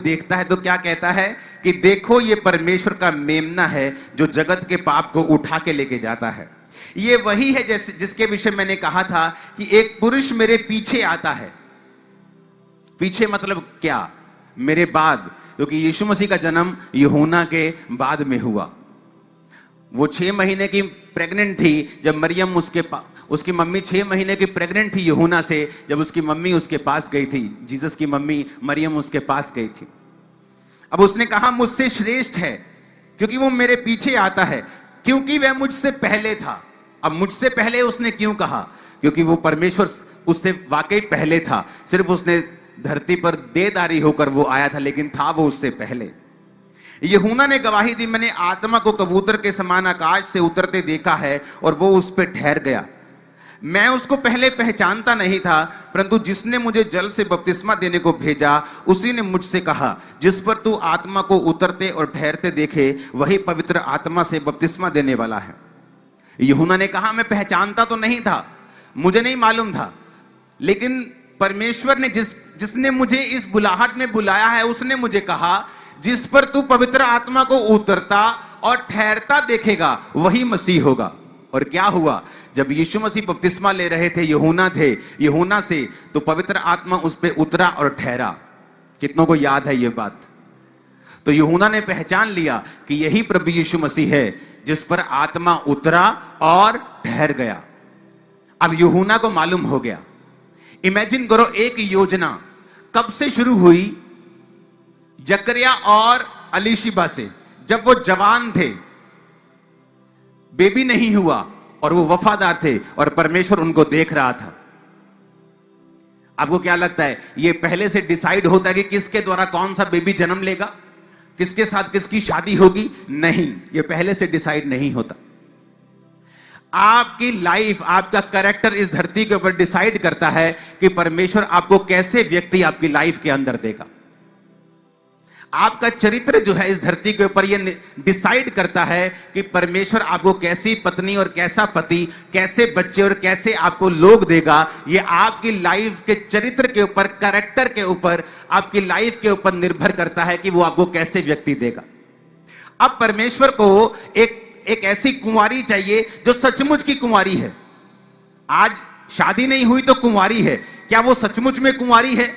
देखता है तो क्या कहता है कि देखो ये परमेश्वर का मेमना है जो जगत के पाप को उठा के लेके जाता है। ये वही है जैसे जिसके विषय मैंने कहा था कि एक पुरुष मेरे पीछे आता है। पीछे मतलब क्या? मेरे बाद, क्योंकि यीशु मसीह का जन्म यूहन्ना के बाद में हुआ। वो 6 महीने की प्रेग्नेंट थी जब मरियम उसकी मम्मी 6 महीने की प्रेग्नेंट थी यूहन्ना से, जब उसकी मम्मी उसके पास गई थी। जीसस की मम्मी मरियम उसके पास गई थी। अब उसने कहा मुझसे श्रेष्ठ है क्योंकि वो मेरे पीछे आता है, क्योंकि वह मुझसे पहले था। अब मुझसे पहले उसने क्यों कहा? क्योंकि वो परमेश्वर उससे वाकई पहले था, सिर्फ उसने धरती पर देहधारी होकर वो आया था, लेकिन था वो उससे पहले। यूहन्ना ने गवाही दी, मैंने आत्मा को कबूतर के समान आकाश से उतरते देखा है और वो उस पर ठहर गया। मैं उसको पहले पहचानता नहीं था, परंतु जिसने मुझे जल से बपतिस्मा देने को भेजा उसी ने मुझसे कहा, जिस पर तू आत्मा को उतरते और ठहरते देखे वही पवित्र आत्मा से बपतिस्मा देने वाला है। यूहन्ना ने कहा मैं पहचानता तो नहीं था, मुझे नहीं मालूम था, लेकिन परमेश्वर ने जिसने मुझे इस बुलाहट में बुलाया है उसने मुझे कहा, जिस पर तू पवित्र आत्मा को उतरता और ठहरता देखेगा वही मसीह होगा। और क्या हुआ? जब यीशु मसीह बपतिस्मा ले रहे थे यूहन्ना से, तो पवित्र आत्मा उस पे उतरा और ठहरा। कितनों को याद है ये बात? तो यूहन्ना ने पहचान लिया कि यही प्रभु यीशु मसीह है जिस पर आत्मा उतरा और ठहर गया। अब यूहन्ना को मालूम हो गया। इमेजिन करो, एक योजना कब से शुरू हुई? जकरिया और अलीशिबा से, जब वो जवान थे, बेबी नहीं हुआ और वो वफादार थे और परमेश्वर उनको देख रहा था। आपको क्या लगता है ये पहले से डिसाइड होता है कि किसके द्वारा कौन सा बेबी जन्म लेगा, किसके साथ किसकी शादी होगी? नहीं, ये पहले से डिसाइड नहीं होता। आपकी लाइफ, आपका कैरेक्टर इस धरती के ऊपर डिसाइड करता है कि परमेश्वर आपको कैसे व्यक्ति आपकी लाइफ के अंदर देगा। आपका चरित्र जो है इस धरती के ऊपर यह डिसाइड करता है कि परमेश्वर आपको कैसी पत्नी और कैसा पति, कैसे बच्चे और कैसे आपको लोग देगा। यह आपकी लाइफ के चरित्र के ऊपर, कैरेक्टर के ऊपर, आपकी लाइफ के ऊपर निर्भर करता है कि वो आपको कैसे व्यक्ति देगा। अब परमेश्वर को एक ऐसी कुंवारी चाहिए जो सचमुच की कुंवारी है। आज शादी नहीं हुई तो कुंवारी है, क्या वो सचमुच में कुंवारी है?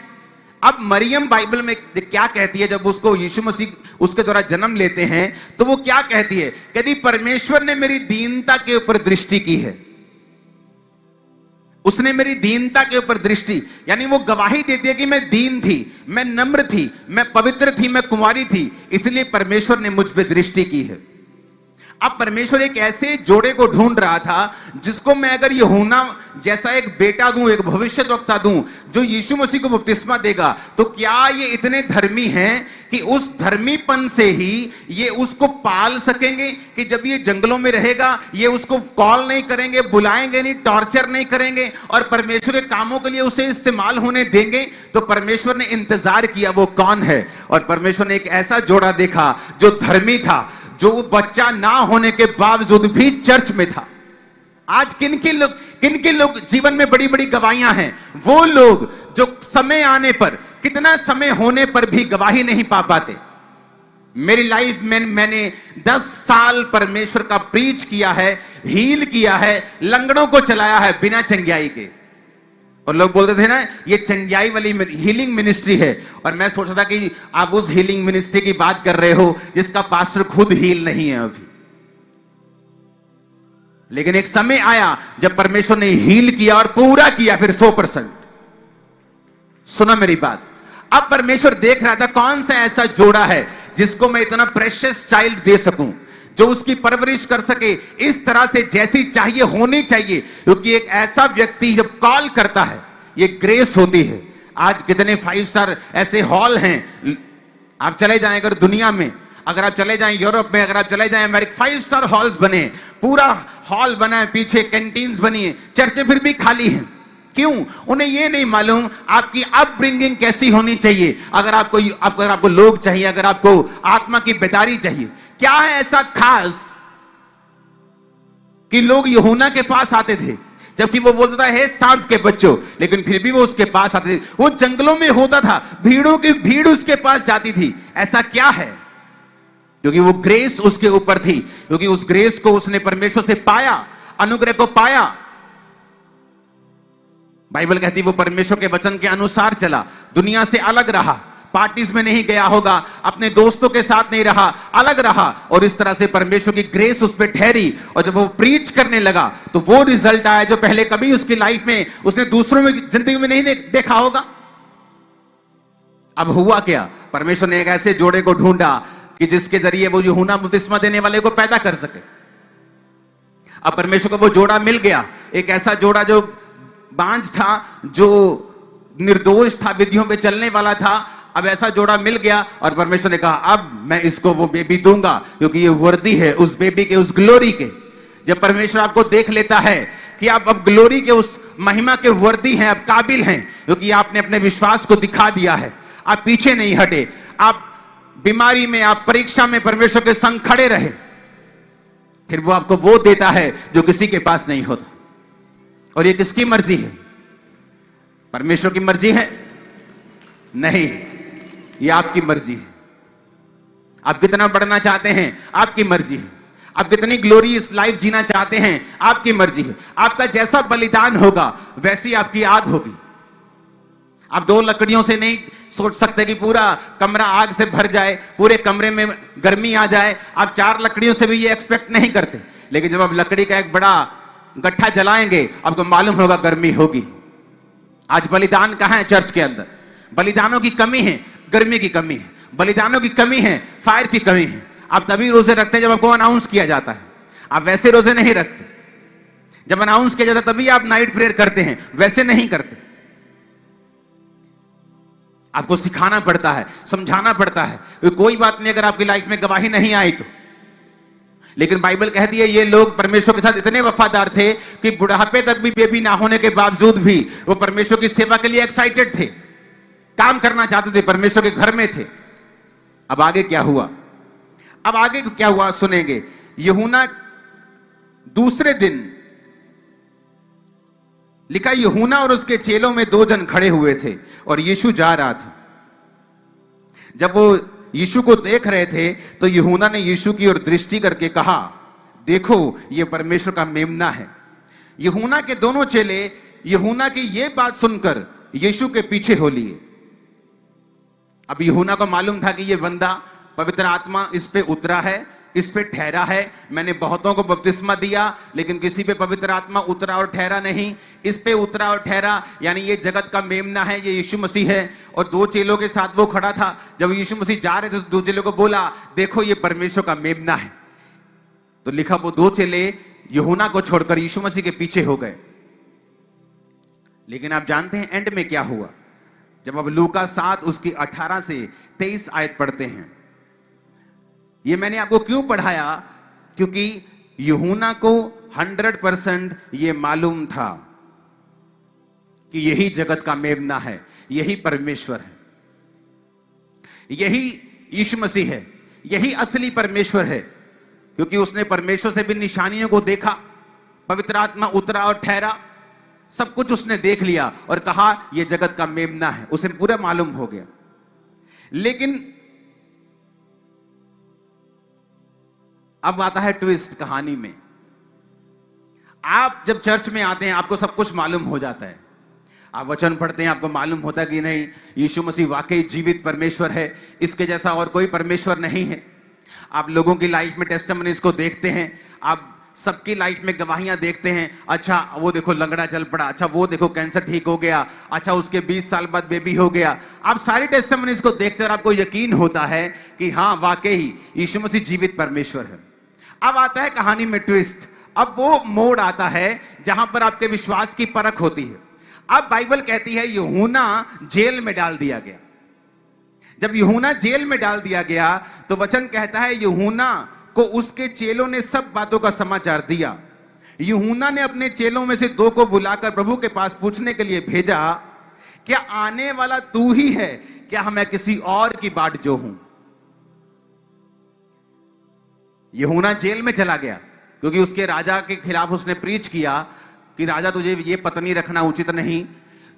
अब मरियम बाइबल में क्या कहती है? जब उसको यीशु मसीह उसके द्वारा जन्म लेते हैं तो वो क्या कहती है? कहती परमेश्वर ने मेरी दीनता के ऊपर दृष्टि की है। उसने मेरी दीनता के ऊपर दृष्टि, यानी वो गवाही देती है कि मैं दीन थी, मैं नम्र थी, मैं पवित्र थी, मैं कुंवारी थी, इसलिए परमेश्वर ने मुझ पर दृष्टि की है। अब परमेश्वर एक ऐसे जोड़े को ढूंढ रहा था जिसको मैं अगर यूहन्ना जैसा एक बेटा दूं, एक भविष्यद्वक्ता दूं जो यीशु मसीह को बपतिस्मा देगा, तो क्या ये इतने धर्मी हैं कि उस धर्मीपन से ही ये उसको पाल सकेंगे कि जब ये जंगलों में रहेगा ये उसको कॉल नहीं करेंगे, बुलाएंगे नहीं, टॉर्चर नहीं करेंगे और परमेश्वर के कामों के लिए उसे इस्तेमाल होने देंगे? तो परमेश्वर ने इंतजार किया वो कौन है, और परमेश्वर ने एक ऐसा जोड़ा देखा जो धर्मी था, जो बच्चा ना होने के बावजूद भी चर्च में था। आज किन किन लोग जीवन में बड़ी बड़ी गवाहियां हैं? वो लोग जो समय आने पर, कितना समय होने पर भी गवाही नहीं पा पाते। मेरी लाइफ में मैंने 10 साल परमेश्वर का प्रीच किया है, हील किया है, लंगड़ों को चलाया है बिना चंगियाई के। और लोग बोलते थे ना ये चंगियाई वाली हीलिंग मिनिस्ट्री है, और मैं सोचता था कि आप उस हीलिंग मिनिस्ट्री की बात कर रहे हो जिसका पास्टर खुद हील नहीं है अभी। लेकिन एक समय आया जब परमेश्वर ने हील किया और पूरा किया, फिर 100%। सुना मेरी बात? अब परमेश्वर देख रहा था कौन सा ऐसा जोड़ा है जिसको मैं इतना प्रेशियस चाइल्ड दे सकूं, जो उसकी परवरिश कर सके इस तरह से जैसी चाहिए होनी चाहिए। क्योंकि एक ऐसा व्यक्ति जब कॉल करता है, ये ग्रेस होती है। आज कितने 5 स्टार ऐसे हॉल हैं, आप चले जाएं अगर दुनिया में, अगर आप चले जाएं यूरोप में, अगर आप चले जाएं अमेरिका, 5 स्टार हॉल्स बने, पूरा हॉल बना है, पीछे कैंटीन्स बनी है, चर्चें फिर भी खाली हैं। क्यों? उन्हें ये नहीं मालूम आपकी अपब्रिंगिंग कैसी होनी चाहिए। अगर आपको लोग चाहिए, अगर आपको आत्मा की बेदारी चाहिए, क्या है ऐसा खास कि लोग यूहन्ना के पास आते थे? जबकि वो बोलता था हे सांप के बच्चों, लेकिन फिर भी वो उसके पास आते थे। वो जंगलों में होता था, भीड़ों की भीड़ उसके पास जाती थी। ऐसा क्या है? क्योंकि वो ग्रेस उसके ऊपर थी, क्योंकि उस ग्रेस को उसने परमेश्वर से पाया, अनुग्रह को पाया। बाइबल कहती वो परमेश्वर के वचन के अनुसार चला, दुनिया से अलग रहा, पार्टीज में नहीं गया होगा, अपने दोस्तों के साथ नहीं रहा, अलग रहा, और इस तरह से परमेश्वर की ग्रेस उस पर ठहरी। और जब वो प्रीच करने लगा तो वो रिजल्ट आया जो पहले कभी उसकी लाइफ में उसने दूसरों में जिंदगी में नहीं देखा होगा। अब हुआ क्या? परमेश्वर ने एक ऐसे जोड़े को ढूंढा कि जिसके जरिए वो यूहन्ना बपतिस्मा देने वाले को पैदा कर सके। अब परमेश्वर को वो जोड़ा मिल गया, एक ऐसा जोड़ा जो बांझ था, जो निर्दोष था, विधियों पे चलने वाला था। अब ऐसा जोड़ा मिल गया और परमेश्वर ने कहा अब मैं इसको वो बेबी दूंगा, क्योंकि ये वर्दी है उस बेबी के, उस ग्लोरी के। जब परमेश्वर आपको देख लेता है कि आप अब ग्लोरी के, उस महिमा के वर्दी हैं, आप काबिल हैं, क्योंकि आपने अपने विश्वास को दिखा दिया है, आप पीछे नहीं हटे, आप बीमारी में, आप परीक्षा में परमेश्वर के संग खड़े रहे, फिर वो आपको वो देता है जो किसी के पास नहीं होता। और ये किसकी मर्जी है? परमेश्वर की मर्जी है? नहीं, ये आपकी मर्जी है। आप कितना बढ़ना चाहते हैं, आपकी मर्जी है। आप कितनी ग्लोरियस लाइफ जीना चाहते हैं, आपकी मर्जी है। आपका जैसा बलिदान होगा वैसी आपकी आग होगी। आप 2 लकड़ियों से नहीं सोच सकते कि पूरा कमरा आग से भर जाए, पूरे कमरे में गर्मी आ जाए। आप 4 लकड़ियों से भी ये एक्सपेक्ट नहीं करते, लेकिन जब आप लकड़ी का एक बड़ा गट्ठा जलाएंगे आपको मालूम होगा गर्मी होगी। आज बलिदान कहां है? चर्च के अंदर बलिदानों की कमी है, गर्मी की कमी है, बलिदानों की कमी है, फायर की कमी है। आप तभी रोजे रखते हैं जब आपको अनाउंस किया जाता है, आप वैसे रोजे नहीं रखते। जब अनाउंस किया जाता है तभी आप नाइट प्रेयर करते हैं, वैसे नहीं करते। आपको सिखाना पड़ता है, समझाना पड़ता है। कोई बात नहीं अगर आपकी लाइफ में गवाही नहीं आई तो, लेकिन बाइबल कहती है ये लोग परमेश्वर के साथ इतने वफादार थे कि बुढ़ापे तक भी बेबी ना होने के बावजूद भी वो परमेश्वर की सेवा के लिए एक्साइटेड थे, काम करना चाहते थे, परमेश्वर के घर में थे। अब आगे क्या हुआ? अब आगे क्या हुआ सुनेंगे। यूहन्ना दूसरे दिन, लिखा यूहन्ना और उसके चेलों में 2 जन खड़े हुए थे और यीशु जा रहा था। जब वो यीशु को देख रहे थे तो यूहन्ना ने यीशु की ओर दृष्टि करके कहा देखो ये परमेश्वर का मेमना है। यूहन्ना के दोनों चेले यूहन्ना की ये बात सुनकर यीशु के पीछे हो लिए। अब यूहन्ना को मालूम था कि ये बंदा, पवित्र आत्मा इस पे उतरा है, इस पे ठहरा है। मैंने बहुतों को बपतिस्मा दिया लेकिन किसी पे पवित्र आत्मा उतरा और ठहरा नहीं, इस पे उतरा और ठहरा, यानी ये जगत का मेमना है, ये यीशु मसीह है। और 2 चेलों के साथ वो खड़ा था। जब यीशु मसीह जा रहे थे तो 2 चेलों को बोला देखो ये परमेश्वर का मेमना है। तो लिखा वो 2 चेले यूहन्ना को छोड़कर यीशु मसीह के पीछे हो गए। लेकिन आप जानते हैं एंड में क्या हुआ? जब अब लूका 7 उसकी 18 से 23 आयत पढ़ते हैं। ये मैंने आपको क्यों पढ़ाया? क्योंकि यूहन्ना को 100% ये मालूम था कि यही जगत का मेमना है, यही परमेश्वर है, यही यीशु मसीह है, यही असली परमेश्वर है। क्योंकि उसने परमेश्वर से भी निशानियों को देखा, पवित्र आत्मा उतरा और ठहरा, सब कुछ उसने देख लिया और कहा यह जगत का मेमना है, उसे पूरा मालूम हो गया। लेकिन अब आता है ट्विस्ट कहानी में। आप जब चर्च में आते हैं आपको सब कुछ मालूम हो जाता है, आप वचन पढ़ते हैं आपको मालूम होता है कि नहीं यीशु मसीह वाकई जीवित परमेश्वर है, इसके जैसा और कोई परमेश्वर नहीं है। आप लोगों की लाइफ में टेस्टिमनीज को देखते हैं, आप सबकी लाइफ में गवाहियां देखते हैं। अच्छा वो देखो लंगड़ा चल पड़ा, अच्छा वो देखो कैंसर ठीक हो गया, अच्छा उसके 20 साल बाद बेबी हो गया। आप सारी टेस्टिमनीज को देखते हैं और आपको यकीन होता है कि हाँ वाकई यीशु मसीह जीवित परमेश्वर है। अब आता है कहानी में ट्विस्ट। अब वो मोड़ आता है जहां पर आपके विश्वास की परख होती है। अब बाइबल कहती है यूहन्ना जेल में डाल दिया गया। जब यूहन्ना जेल में डाल दिया गया तो वचन कहता है यूहन्ना को उसके चेलों ने सब बातों का समाचार दिया। यूहन्ना ने अपने चेलों में से 2 को बुलाकर प्रभु के पास पूछने के लिए भेजा, क्या आने वाला तू ही है, क्या मैं किसी और की बाट जो हूं? यूहन्ना जेल में चला गया क्योंकि उसके राजा के खिलाफ उसने प्रीच किया, कि राजा तुझे ये पत्नी रखना उचित नहीं,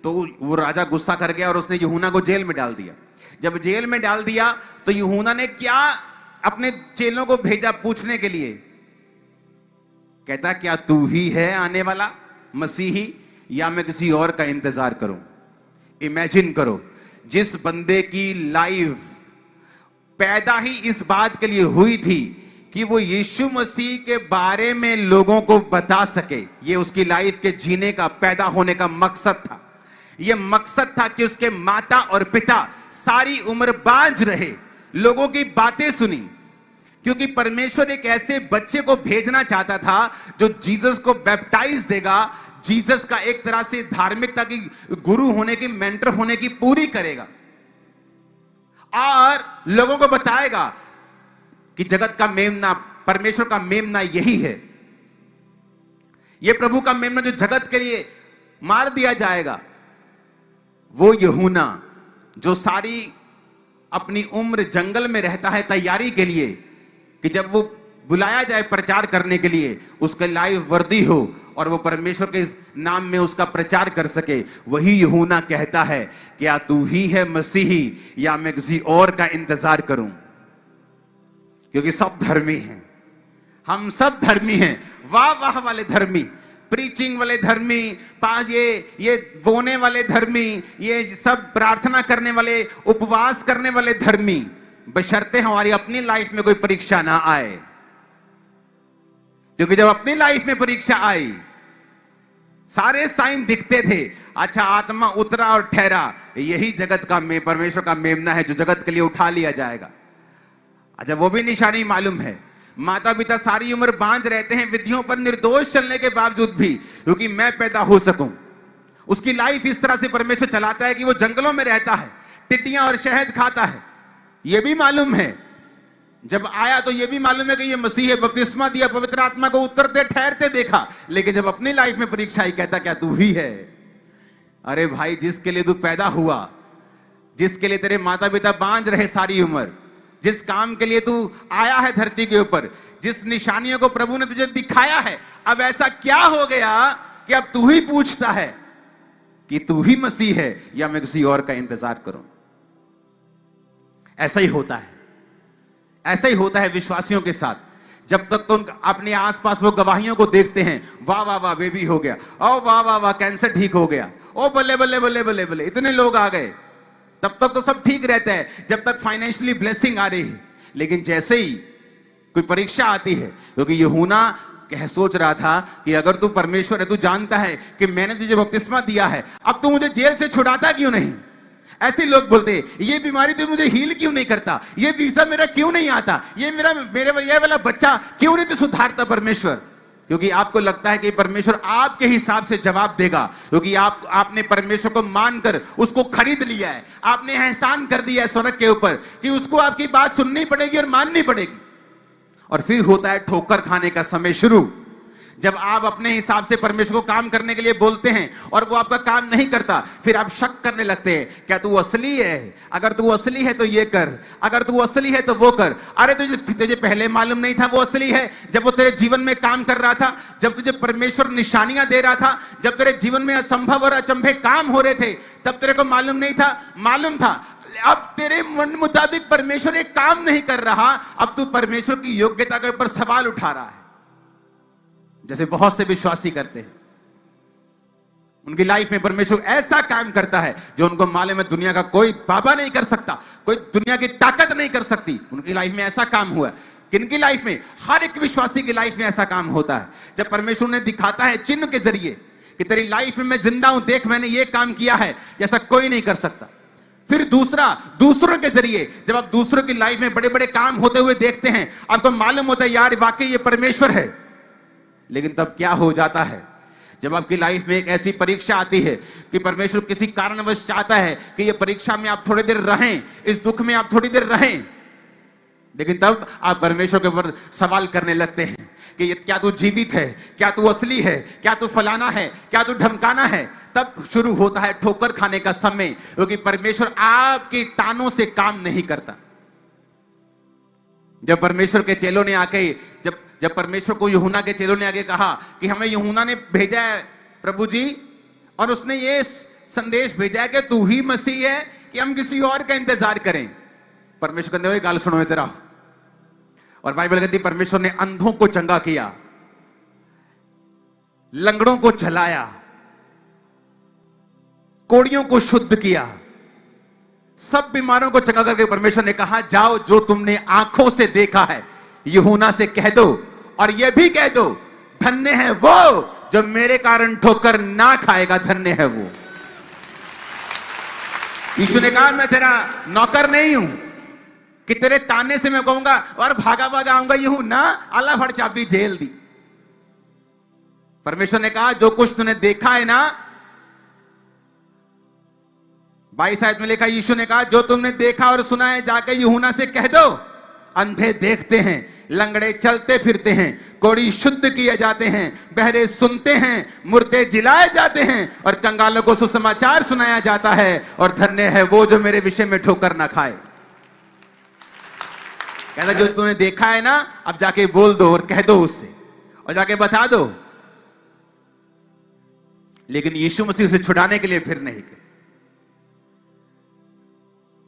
तो वो राजा गुस्सा कर गया और उसने यूहन्ना को जेल में डाल दिया। जब जेल में डाल दिया तो यूहन्ना ने क्या अपने चेलों को भेजा पूछने के लिए, कहता क्या तू ही है आने वाला मसीही या मैं किसी और का इंतजार करूं। इमेजिन करो, जिस बंदे की लाइफ पैदा ही इस बात के लिए हुई थी कि वो यीशु मसीह के बारे में लोगों को बता सके, ये उसकी लाइफ के जीने का, पैदा होने का मकसद था। ये मकसद था कि उसके माता और पिता सारी उम्र बांझ रहे, लोगों की बातें सुनी, क्योंकि परमेश्वर एक ऐसे बच्चे को भेजना चाहता था जो जीसस को बैप्टाइज देगा, जीसस का एक तरह से धार्मिकता की गुरु होने की, मेंटर होने की पूरी करेगा और लोगों को बताएगा कि जगत का मेमना, परमेश्वर का मेमना यही है। यह प्रभु का मेमना जो जगत के लिए मार दिया जाएगा, वो यूहन्ना जो सारी अपनी उम्र जंगल में रहता है तैयारी के लिए कि जब वो बुलाया जाए प्रचार करने के लिए, उसके लाइफ वर्दी हो और वो परमेश्वर के नाम में उसका प्रचार कर सके, वही यूहन्ना कहता है क्या तू ही है मसीही या मैं किसी और का इंतजार करूं। क्योंकि सब धर्मी हैं, हम सब धर्मी हैं, वाह वाह वाले धर्मी, प्रीचिंग वाले धर्मी, ये बोने वाले धर्मी, ये सब प्रार्थना करने वाले, उपवास करने वाले धर्मी, बशर्ते हमारी अपनी लाइफ में कोई परीक्षा ना आए। क्योंकि जब अपनी लाइफ में परीक्षा आई, सारे साइन दिखते थे, अच्छा आत्मा उतरा और ठहरा, यही जगत का परमेश्वर का मेमना है जो जगत के लिए उठा लिया जाएगा। अच्छा वो भी निशानी मालूम है, माता पिता सारी उम्र बांझ रहते हैं विधियों पर निर्दोष चलने के बावजूद भी, क्योंकि मैं पैदा हो सकूं। उसकी लाइफ इस तरह से परमेश्वर चलाता है कि वो जंगलों में रहता है, टिड्डियां और शहद खाता है। यह भी मालूम है, जब आया तो यह भी मालूम है कि ये मसीह है, बपतिस्मा दिया, पवित्र आत्मा को उतरते ठहरते देखा, लेकिन जब अपनी लाइफ में परीक्षा आई, कहता क्या तू ही है। अरे भाई, जिसके लिए तू पैदा हुआ, जिसके लिए तेरे माता पिता बांझ रहे सारी उम्र, जिस काम के लिए तू आया है धरती के ऊपर, जिस निशानियों को प्रभु ने तुझे दिखाया है, अब ऐसा क्या हो गया कि अब तू ही पूछता है कि तू ही मसीह है या मैं किसी और का इंतजार करूं। ऐसा ही होता है, ऐसा ही होता है विश्वासियों के साथ। जब तक तो अपने आसपास वो गवाहियों को देखते हैं, वाह वाह वाह बेबी हो गया, ओ वाह वाह वाह कैंसर ठीक हो गया, ओ बल्ले बल्ले बल्ले बल्ले बल्ले इतने लोग आ गए, तब तक तो सब ठीक रहता है, जब तक फाइनेंशियली ब्लेसिंग आ रही है। लेकिन जैसे ही कोई परीक्षा आती है, क्योंकि यूहन्ना सोच रहा था कि अगर तू परमेश्वर है, तू जानता है कि मैंने तुझे बपतिस्मा दिया है, अब तू मुझे जेल से छुड़ाता क्यों नहीं। ऐसे लोग बोलते हैं, ये बीमारी तू मुझे हील क्यों नहीं करता, ये वीजा मेरा क्यों नहीं आता, ये ये वाला बच्चा क्यों नहीं तू सुधारता परमेश्वर। क्योंकि आपको लगता है कि परमेश्वर आपके हिसाब से जवाब देगा, क्योंकि आपने परमेश्वर को मानकर उसको खरीद लिया है, आपने एहसान कर दिया है स्वर्ग के ऊपर कि उसको आपकी बात सुननी पड़ेगी और माननी पड़ेगी। और फिर होता है ठोकर खाने का समय शुरू, जब आप अपने हिसाब से परमेश्वर को काम करने के लिए बोलते हैं और वो आपका काम नहीं करता, फिर आप शक करने लगते हैं, क्या तू असली है, अगर तू असली है तो ये कर, अगर तू असली है तो वो कर। अरे तुझे पहले मालूम नहीं था वो असली है, जब वो तेरे जीवन में काम कर रहा था, जब तुझे परमेश्वर निशानियां दे रहा था, जब तेरे जीवन में असंभव और अचंभे काम हो रहे थे, तब तेरे को मालूम नहीं था, मालूम था। अब तेरे मन मुताबिक परमेश्वर एक काम नहीं कर रहा, अब तू परमेश्वर की योग्यता के ऊपर सवाल उठा रहा है, जैसे बहुत से विश्वासी करते हैं। उनकी लाइफ में परमेश्वर ऐसा काम करता है जो उनको मालूम है दुनिया का कोई बाबा नहीं कर सकता, कोई दुनिया की ताकत नहीं कर सकती। उनकी लाइफ में ऐसा काम हुआ है। किनकी लाइफ में? हर एक विश्वासी की लाइफ में ऐसा काम होता है, जब परमेश्वर ने दिखाता है चिन्ह के जरिए कि तेरी लाइफ में मैं जिंदा हूं, देख मैंने ये काम किया है, जैसा कोई नहीं कर सकता। फिर दूसरा, दूसरों के जरिए जब आप दूसरों की लाइफ में बड़े बड़े काम होते हुए देखते हैं, आपको मालूम होता है यार वाकई ये परमेश्वर है। लेकिन तब क्या हो जाता है, जब आपकी लाइफ में एक ऐसी परीक्षा आती है कि परमेश्वर किसी कारणवश चाहता है कि ये परीक्षा में आप थोड़ी देर रहें, इस दुख में आप थोड़ी देर रहें, लेकिन तब आप परमेश्वर के ऊपर सवाल करने लगते हैं कि क्या तू जीवित है, क्या तू असली है, क्या तू फलाना है, क्या तू ढमकाना है। तब शुरू होता है ठोकर खाने का समय, क्योंकि परमेश्वर आपके तानों से काम नहीं करता। जब परमेश्वर के चेलों ने आके जब परमेश्वर को यूहन्ना के चेलों ने आगे कहा कि हमें यूहन्ना ने भेजा है प्रभु जी, और उसने ये संदेश भेजा है कि तू ही मसीह है कि हम किसी और का इंतजार करें। परमेश्वर कहते हुए गाल सुनो तेरा। और बाइबल कहती परमेश्वर ने अंधों को चंगा किया, लंगड़ों को चलाया, कोड़ियों को शुद्ध किया, सब बीमारों को चंगा करके परमेश्वर ने कहा जाओ जो तुमने आंखों से देखा है यूहन्ना से कह दो, और यह भी कह दो धन्य है वो जो मेरे कारण ठोकर ना खाएगा, धन्य है वो। यीशु ने कहा मैं तेरा नौकर नहीं हूं कि तेरे ताने से मैं कहूंगा और भागा भागा आऊंगा यूहन्ना अल्लाह फड़ चाबी जेल दी। परमेश्वर ने कहा जो कुछ तूने देखा है ना, 22 आयत में लिखा, यीशु ने कहा जो तुमने देखा और सुना है जाके यूहन्ना से कह दो। अंधे देखते हैं, लंगड़े चलते फिरते हैं, कोढ़ी शुद्ध किए जाते हैं, बहरे सुनते हैं, मुर्दे जिलाए जाते हैं और कंगालों को सुसमाचार सुनाया जाता है, और धन्य है वो जो मेरे विषय में ठोकर ना खाए। कहता जो तूने देखा है ना, अब जाके बोल दो और कह दो उससे, और जाके बता दो। लेकिन यीशु मसीह उसे छुड़ाने के लिए फिर नहीं गए।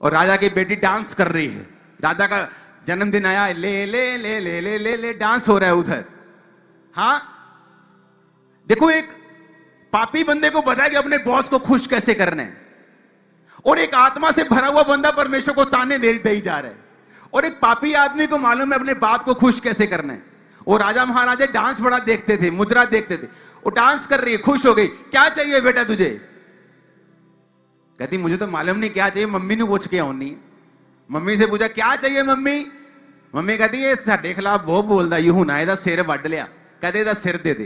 और राजा की बेटी डांस कर रही है, राजा का जन्मदिन आया, ले ले ले ले ले ले ले डांस हो रहा है उधर। हाँ देखो, एक पापी बंदे को पता है कि अपने बॉस को खुश कैसे करना है, और एक आत्मा से भरा हुआ बंदा परमेश्वर को ताने दे ही जा रहा है, और एक पापी आदमी को मालूम है अपने बाप को खुश कैसे करना है। वो राजा महाराजा डांस बड़ा देखते थे, मुद्रा देखते थे। वो डांस कर रही है, खुश हो गई। क्या चाहिए बेटा तुझे? कहती मुझे तो मालूम नहीं क्या चाहिए, मम्मी ने पूछ के आनी। मम्मी से पूछा क्या चाहिए मम्मी? मम्मी कहती है साडे खिलाफ वो बोलता यूहन्ना दा सिर वड लिया, कहते दा सिर दे दे।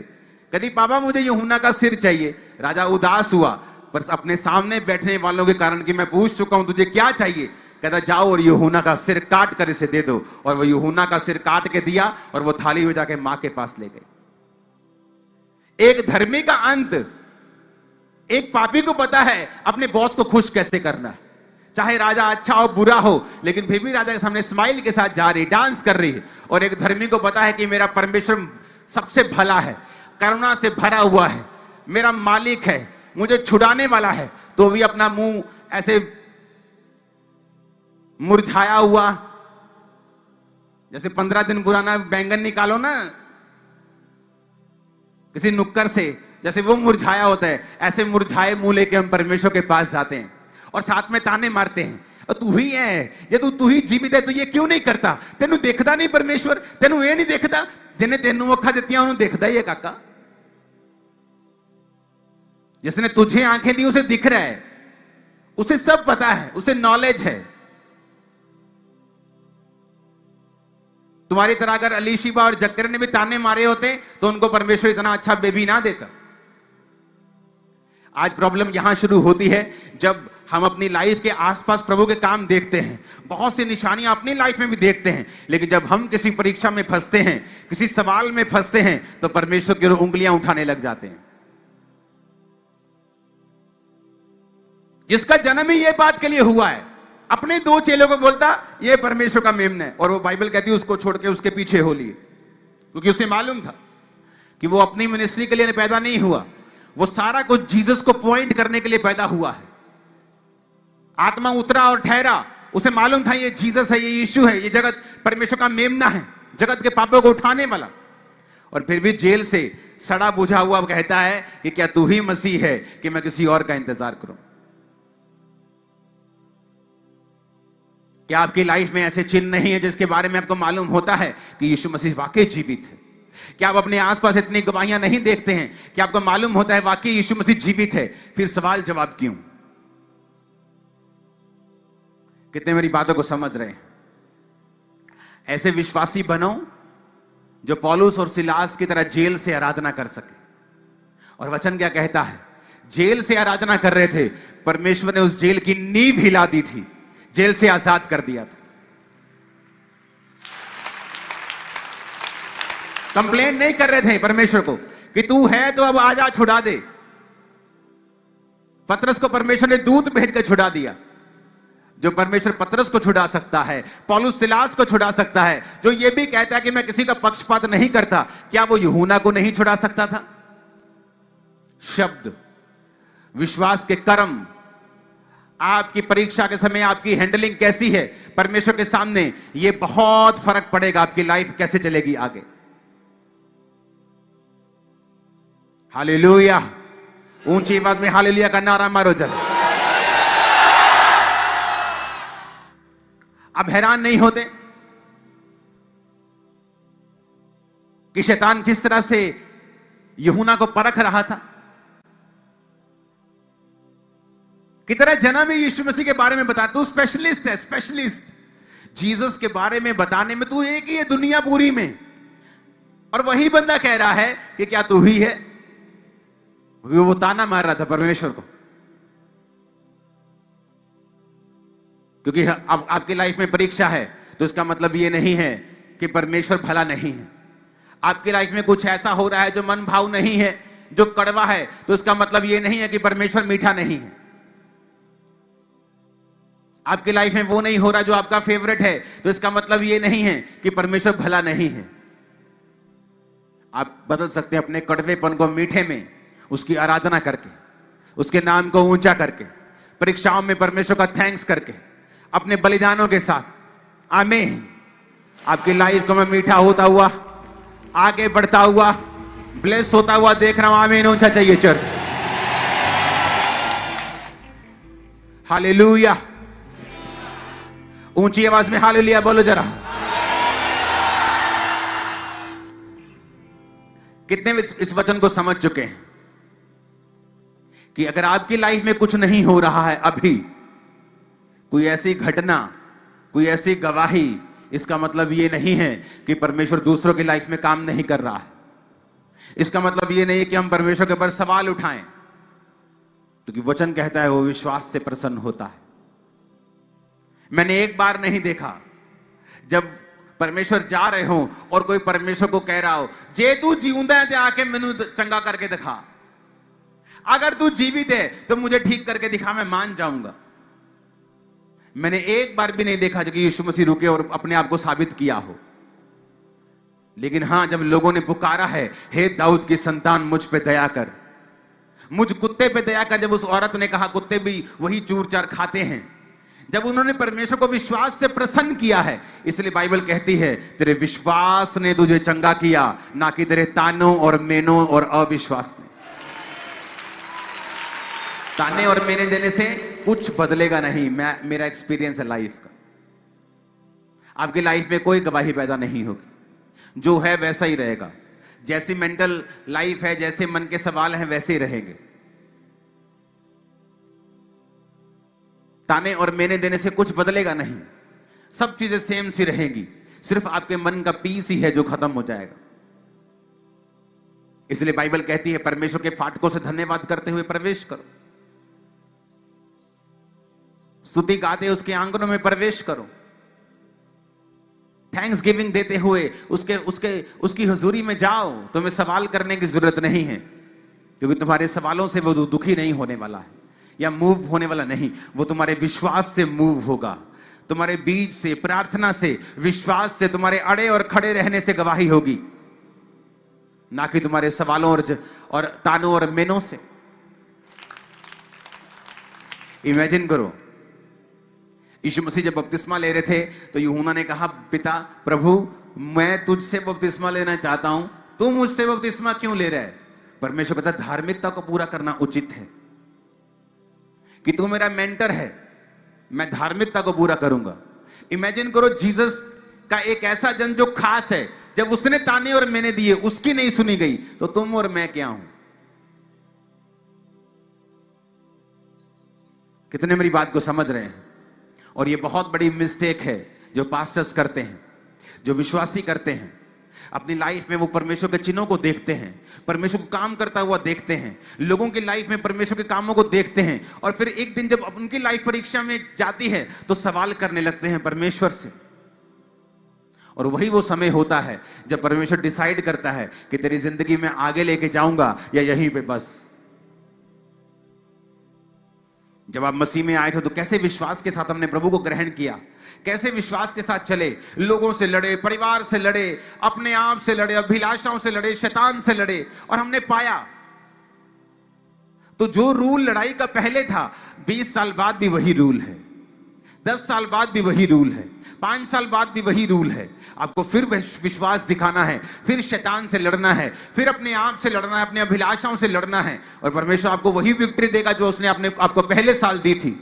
कहती पापा मुझे यूहन्ना का सिर चाहिए। राजा उदास हुआ, पर अपने सामने बैठने वालों के कारण कि मैं पूछ चुका हूं तुझे क्या चाहिए। कहता जाओ और यूहन्ना का सिर काट कर इसे दे दो। और वो यूहन्ना का सिर काट के दिया, और वो थाली में जाके मां के पास ले गई। एक धर्मी का अंत, एक पापी को पता है अपने बॉस को खुश कैसे करना है, चाहे राजा अच्छा हो बुरा हो, लेकिन फिर भी राजा के सामने स्माइल के साथ जा रही, डांस कर रही है। और एक धर्मी को पता है कि मेरा परमेश्वर सबसे भला है, करुणा से भरा हुआ है, मेरा मालिक है, मुझे छुड़ाने वाला है, तो भी अपना मुंह ऐसे मुरझाया हुआ, जैसे 15 दिन पुराना बैंगन निकालो ना किसी नुक्कर से, जैसे वो मुरझाया होता है, ऐसे मुरझाए मुंह लेके हम परमेश्वर के पास जाते हैं और साथ में ताने मारते हैं, और तू ही है, ये तू ही जीवित है, तो ये क्यों नहीं करता? तेनू देखता नहीं परमेश्वर? तेनू ये नहीं देखता जिन्हें तेनू अखा दित्तियां उन्होंने देखता ही है काका। जिसने तुझे आंखें दी उसे दिख रहा है, उसे सब पता है, उसे नॉलेज है। तुम्हारी तरह अगर अलीशिबा और जक्कर ने भी ताने मारे होते तो उनको परमेश्वर इतना अच्छा बेबी ना देता। आज प्रॉब्लम यहां शुरू होती है जब हम अपनी लाइफ के आसपास प्रभु के काम देखते हैं, बहुत सी निशानियां अपनी लाइफ में भी देखते हैं, लेकिन जब हम किसी परीक्षा में फंसते हैं, किसी सवाल में फंसते हैं, तो परमेश्वर की ओर उंगलियां उठाने लग जाते हैं। जिसका जन्म ही ये बात के लिए हुआ है, अपने 2 चेलों को बोलता ये परमेश्वर का मेमना है, और वो बाइबल कहती है उसको छोड़ के उसके पीछे हो लिए, क्योंकि उसे मालूम था कि वो अपनी मिनिस्ट्री के लिए पैदा नहीं हुआ, वो सारा कुछ जीसस को पॉइंट करने के लिए पैदा हुआ है। आत्मा उतरा और ठहरा, उसे मालूम था ये जीसस है, ये यीशु है, ये जगत परमेश्वर का मेमना है, जगत के पापों को उठाने वाला। और फिर भी जेल से सड़ा बुझा हुआ कहता है कि क्या तू ही मसीह है कि मैं किसी और का इंतजार करूं? क्या आपकी लाइफ में ऐसे चिन्ह नहीं है जिसके बारे में आपको मालूम होता है कि यीशु मसीह वाकई जीवित है? क्या आप अपने आसपास इतनी गवाहियां नहीं देखते हैं कि आपको मालूम होता है वाकई यीशु मसीह जीवित है? फिर सवाल जवाब क्यों? कितने मेरी बातों को समझ रहे हैं? ऐसे विश्वासी बनो जो पौलुस और सिलास की तरह जेल से आराधना कर सके। और वचन क्या कहता है? जेल से आराधना कर रहे थे, परमेश्वर ने उस जेल की नींव हिला दी थी, जेल से आजाद कर दिया था। कंप्लेंट नहीं कर रहे थे परमेश्वर को कि तू है तो अब आजा छुड़ा दे। पतरस को परमेश्वर ने दूत भेज कर छुड़ा दिया। जो परमेश्वर पतरस को छुड़ा सकता है, पौलुस सिलास को छुड़ा सकता है, जो ये भी कहता है कि मैं किसी का पक्षपात नहीं करता, क्या वो यूहन्ना को नहीं छुड़ा सकता था? शब्द, विश्वास के कर्म, आपकी परीक्षा के समय आपकी हैंडलिंग कैसी है परमेश्वर के सामने, यह बहुत फर्क पड़ेगा आपकी लाइफ कैसे चलेगी आगे। हालेलुया, ऊंची आवाज में हालेलुया का नारा मारो जरा। अब हैरान नहीं होते कि शैतान किस तरह से यूहन्ना को परख रहा था, कितना जना में यीशु मसीह के बारे में बता, तू स्पेशलिस्ट है, स्पेशलिस्ट जीसस के बारे में बताने में तू एक ही है दुनिया पूरी में। और वही बंदा कह रहा है कि क्या तू ही है। वो ताना मार रहा था परमेश्वर को, क्योंकि अब आपकी लाइफ में परीक्षा है तो इसका मतलब ये नहीं है कि परमेश्वर भला नहीं है। आपकी लाइफ में कुछ ऐसा हो रहा है जो मन भाव नहीं है, जो कड़वा है, तो इसका मतलब ये नहीं है कि परमेश्वर मीठा नहीं है। आपकी लाइफ में वो नहीं हो रहा जो आपका फेवरेट है, तो इसका मतलब ये नहीं है कि परमेश्वर भला नहीं है। आप बदल सकते हैं अपने कड़वेपन को मीठे में, उसकी आराधना करके, उसके नाम को ऊंचा करके, परीक्षाओं में परमेश्वर का थैंक्स करके, अपने बलिदानों के साथ। आमीन। आपकी लाइफ को मैं मीठा होता हुआ, आगे बढ़ता हुआ, ब्लेस होता हुआ देख रहा हूं। आमीन। ऊंचा चाहिए चर्च। हालेलुया, ऊंची आवाज में हालेलुया बोलो जरा। कितने इस वचन को समझ चुके हैं कि अगर आपकी लाइफ में कुछ नहीं हो रहा है अभी, कोई ऐसी घटना, कोई ऐसी गवाही, इसका मतलब यह नहीं है कि परमेश्वर दूसरों की लाइफ में काम नहीं कर रहा है। इसका मतलब यह नहीं है कि हम परमेश्वर के ऊपर सवाल उठाएं, क्योंकि वचन कहता है वो विश्वास से प्रसन्न होता है। मैंने एक बार नहीं देखा जब परमेश्वर जा रहे हो और कोई परमेश्वर को कह रहा हो, जे तू जीवंदा है ते आके मैनू चंगा करके दिखा, अगर तू जीवित है तो मुझे ठीक करके दिखा, मैं मान जाऊंगा। मैंने एक बार भी नहीं देखा जब यीशु मसीह रुके और अपने आप को साबित किया हो। लेकिन हां, जब लोगों ने पुकारा है, हे दाऊद की संतान मुझ पे दया कर, मुझ कुत्ते पे दया कर, जब उस औरत ने कहा कुत्ते भी वही चूर चार खाते हैं, जब उन्होंने परमेश्वर को विश्वास से प्रसन्न किया है, इसलिए बाइबल कहती है तेरे विश्वास ने तुझे चंगा किया, ना कि तेरे तानों और मेनों और अविश्वास ने। ताने और मेने देने से कुछ बदलेगा नहीं। मेरा एक्सपीरियंस है लाइफ का। आपकी लाइफ में कोई गवाही पैदा नहीं होगी, जो है वैसा ही रहेगा। जैसी मेंटल लाइफ है, जैसे मन के सवाल हैं, वैसे ही रहेंगे। ताने और मेने देने से कुछ बदलेगा नहीं, सब चीजें सेम सी रहेंगी। सिर्फ आपके मन का पीस ही है जो खत्म हो जाएगा। इसलिए बाइबल कहती है परमेश्वर के फाटकों से धन्यवाद करते हुए प्रवेश करो, स्तुति गाते उसके आंगनों में प्रवेश करो, थैंक्स गिविंग देते हुए उसकी हुजूरी में जाओ। तुम्हें सवाल करने की जरूरत नहीं है, क्योंकि तुम्हारे सवालों से वो दुखी नहीं होने वाला है या मूव होने वाला नहीं। वो तुम्हारे विश्वास से मूव होगा, तुम्हारे बीच से, प्रार्थना से, विश्वास से, तुम्हारे अड़े और खड़े रहने से गवाही होगी, ना कि तुम्हारे सवालों और तानों और मेनों से। इमेजिन करो, यीशु मसीह जब बपतिस्मा ले रहे थे तो यूहन्ना ने कहा, पिता प्रभु मैं तुझसे बपतिस्मा लेना चाहता हूं, तू मुझसे बपतिस्मा क्यों ले रहा है? परमेश्वर कहता धार्मिकता को पूरा करना उचित है, कि तू मेरा मेंटर है, मैं धार्मिकता को पूरा करूंगा। इमेजिन करो जीसस का एक ऐसा जन जो खास है, जब उसने ताने और मैंने दिए उसकी नहीं सुनी गई, तो तुम और मैं क्या हूं? कितने मेरी बात को समझ रहे हैं? और ये बहुत बड़ी मिस्टेक है जो पास्टर्स करते हैं, जो विश्वासी करते हैं। अपनी लाइफ में वो परमेश्वर के चिन्हों को देखते हैं, परमेश्वर को काम करता हुआ देखते हैं, लोगों की लाइफ में परमेश्वर के कामों को देखते हैं, और फिर एक दिन जब उनकी लाइफ परीक्षा में जाती है तो सवाल करने लगते हैं परमेश्वर से। और वही वो समय होता है जब परमेश्वर डिसाइड करता है कि तेरी जिंदगी में आगे लेके जाऊंगा या यहीं पे बस। जब आप मसीह में आए थे तो कैसे विश्वास के साथ हमने प्रभु को ग्रहण किया, कैसे विश्वास के साथ चले, लोगों से लड़े, परिवार से लड़े, अपने आप से लड़े, अभिलाषाओं से लड़े, शैतान से लड़े, और हमने पाया तो जो रूल लड़ाई का पहले था, 20 साल बाद भी वही रूल है, 10 साल बाद भी वही रूल है, 5 साल बाद भी वही रूल है। आपको फिर विश्वास दिखाना है, फिर शैतान से लड़ना है, फिर अपने आप से लड़ना है, अपने अभिलाषाओं से लड़ना है, और परमेश्वर आपको वही विक्ट्री देगा जो उसने आपको पहले साल दी थी।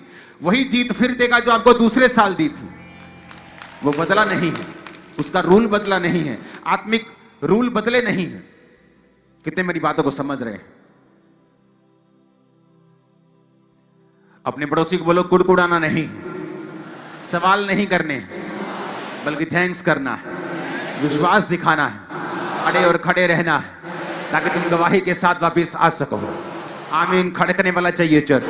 वही जीत फिर देगा जो आपको दूसरे साल दी थी। वो बदला नहीं है, उसका रूल बदला नहीं है, आत्मिक रूल बदले नहीं है। कितने मेरी बातों को समझ रहे हैं? अपने पड़ोसी को बोलो कुड़कुड़ाना नहीं है, सवाल नहीं करने हैं, बल्कि थैंक्स करना है, विश्वास दिखाना है, अड़े और खड़े रहना है, ताकि तुम गवाही के साथ वापस आ सको। आमीन। खड़कने वाला चाहिए चर्च।